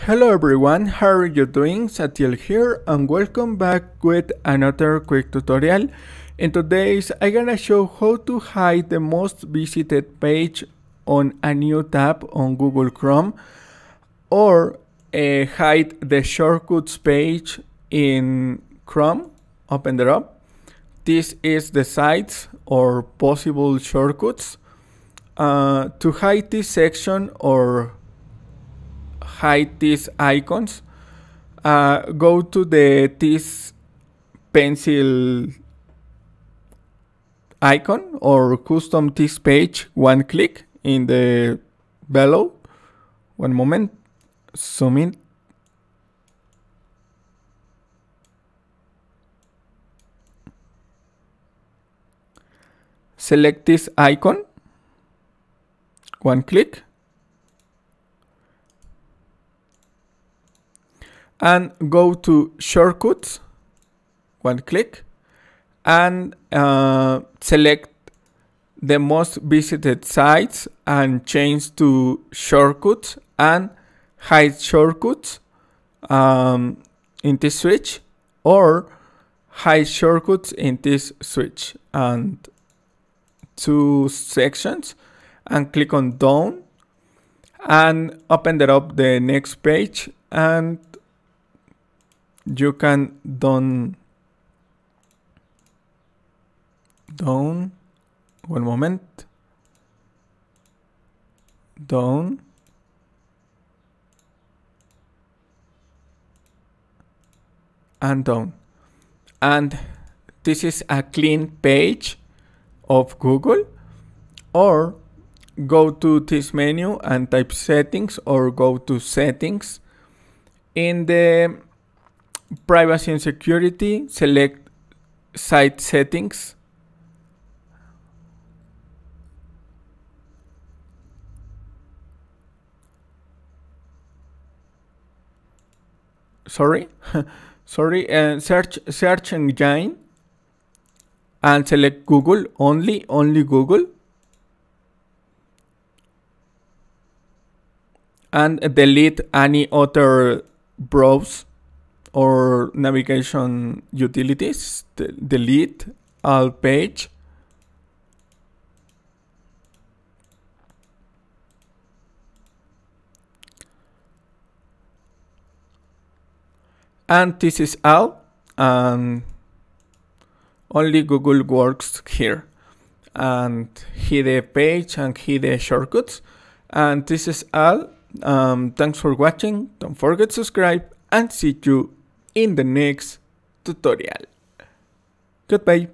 Hello everyone, how are you doing? Satiel here and welcome back with another quick tutorial. In today's I'm gonna show how to hide the most visited page on a new tab on Google Chrome or hide the shortcuts page in Chrome. Open it up. This is the sites or possible shortcuts. To hide this section or hide these icons, go to this pencil icon or custom this page, one click in the below. One moment, zoom in. Select this icon, one click. And go to shortcuts, one click, and select the most visited sites and change to shortcuts and hide shortcuts in this switch, or hide shortcuts in this switch, and two sections, and click on done and open it up the next page, and you can done, one moment, done, and done. And this is a clean page of Google. Or go to this menu and type settings, or go to settings. In the privacy and security, select site settings. And search engine and select Google, only Google, and delete any other browse or navigation utilities. Delete all page. And this is all. Only Google works here. And hide the page and hide the shortcuts. And this is all. Thanks for watching. Don't forget to subscribe and see you in the next tutorial. Goodbye.